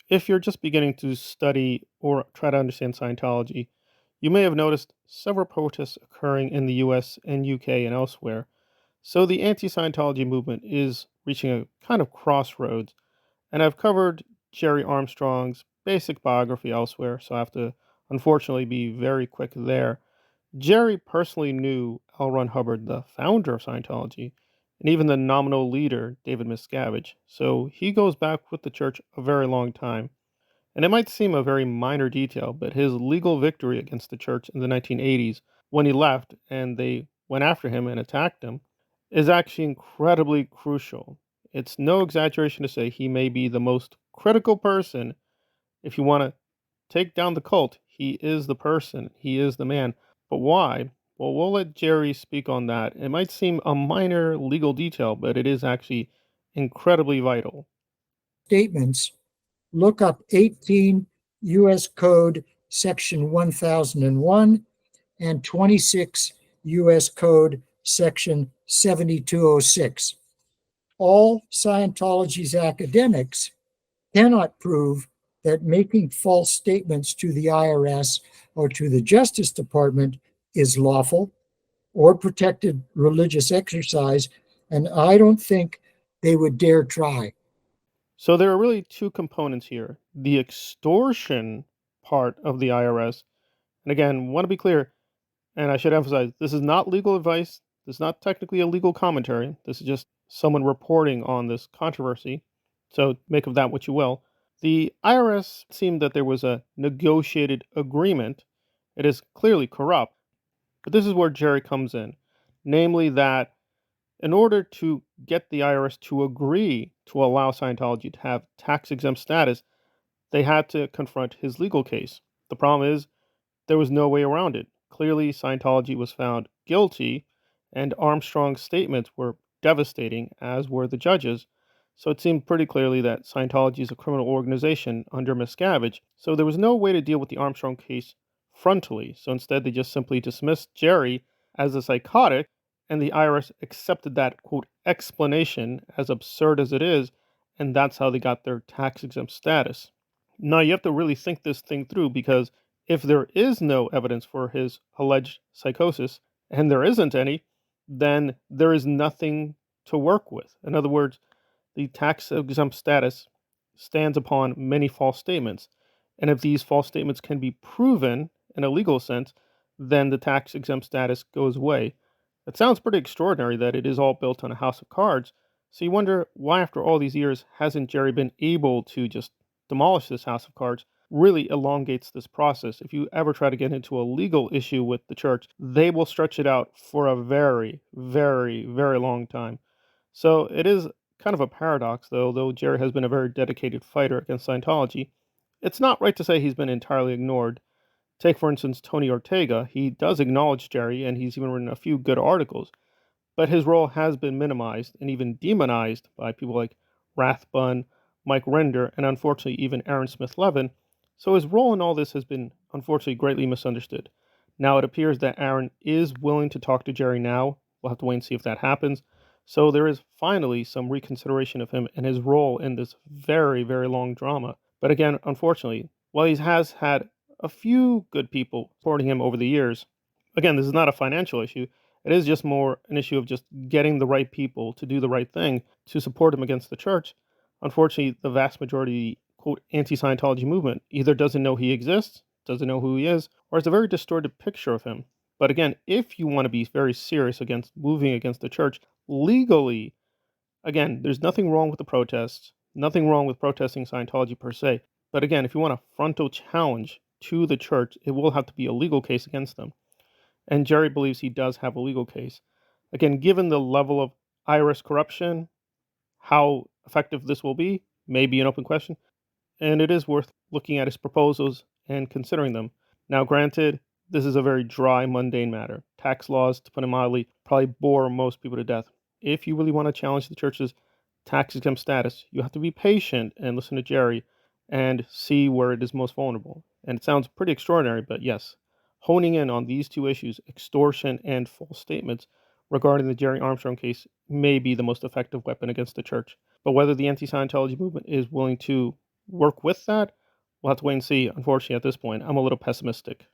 If you're just beginning to study or try to understand Scientology, you may have noticed several protests occurring in the US and UK and elsewhere. So the anti Scientology movement is reaching a kind of crossroads, and I've covered Gerry Armstrong's basic biography elsewhere, so I have to unfortunately be very quick there. Gerry personally knew L. Ron Hubbard, the founder of Scientology, and even the nominal leader, David Miscavige, so he goes back with the church a very long time. And it might seem a very minor detail, but his legal victory against the church in the 1980s, when he left and they went after him and attacked him, is actually incredibly crucial. It's no exaggeration to say he may be the most critical person. If you want to take down the cult, he is the person, he is the man. But why? Well, we'll let Gerry speak on that. It might seem a minor legal detail, but it is actually incredibly vital. Statements, look up 18 U.S. Code Section 1001 and 26 U.S. Code Section 7206. All Scientology's academics cannot prove that making false statements to the IRS or to the Justice Department is lawful or protected religious exercise, and I don't think they would dare try. So there are really two components here. The extortion part of the IRS, and again, want to be clear, and I should emphasize, this is not legal advice. This is not technically a legal commentary. This is just someone reporting on this controversy. So make of that what you will. The IRS seemed that there was a negotiated agreement. It is clearly corrupt, but this is where Gerry comes in. Namely, that in order to get the IRS to agree to allow Scientology to have tax exempt status, they had to confront his legal case. The problem is, there was no way around it. Clearly, Scientology was found guilty, and Armstrong's statements were devastating, as were the judges. So it seemed pretty clearly that Scientology is a criminal organization under Miscavige. So there was no way to deal with the Armstrong case frontally. So instead, they just simply dismissed Gerry as a psychotic, and the IRS accepted that, quote, explanation, as absurd as it is, and that's how they got their tax exempt status. Now, you have to really think this thing through, because if there is no evidence for his alleged psychosis, and there isn't any, then there is nothing to work with. In other words, the tax exempt status stands upon many false statements. And if these false statements can be proven in a legal sense, then the tax exempt status goes away. It sounds pretty extraordinary that it is all built on a house of cards. So you wonder why, after all these years, hasn't Gerry been able to just demolish this house of cards? Really elongates this process. If you ever try to get into a legal issue with the church, they will stretch it out for a very, very, very long time. So it is kind of a paradox, though Gerry has been a very dedicated fighter against Scientology. It's not right to say he's been entirely ignored. Take, for instance, Tony Ortega. He does acknowledge Gerry, and he's even written a few good articles, but his role has been minimized and even demonized by people like Rathbun, Mike Render, and unfortunately even Aaron Smith Levin. So his role in all this has been unfortunately greatly misunderstood. Now it appears that Aaron is willing to talk to Gerry now. We'll have to wait and see if that happens. So there is finally some reconsideration of him and his role in this very, very long drama. But again, unfortunately, while he has had a few good people supporting him over the years, again, this is not a financial issue. It is just more an issue of just getting the right people to do the right thing to support him against the church. Unfortunately, the vast majority of the quote anti-Scientology movement either doesn't know he exists, doesn't know who he is, or has a very distorted picture of him. But again, if you want to be very serious against moving against the church legally, again, there's nothing wrong with the protests, nothing wrong with protesting Scientology per se. But again, if you want a frontal challenge to the church, it will have to be a legal case against them. And Gerry believes he does have a legal case. Again, given the level of IRS corruption, how effective this will be may be an open question, and it is worth looking at his proposals and considering them. Now, granted, this is a very dry, mundane matter. Tax laws, to put it mildly, probably bore most people to death. If you really want to challenge the church's tax exempt status, you have to be patient and listen to Gerry and see where it is most vulnerable. And it sounds pretty extraordinary, but yes, honing in on these two issues, extortion and false statements regarding the Gerry Armstrong case, may be the most effective weapon against the church. But whether the anti Scientology movement is willing to work with that? We'll have to wait and see. Unfortunately, at this point, I'm a little pessimistic.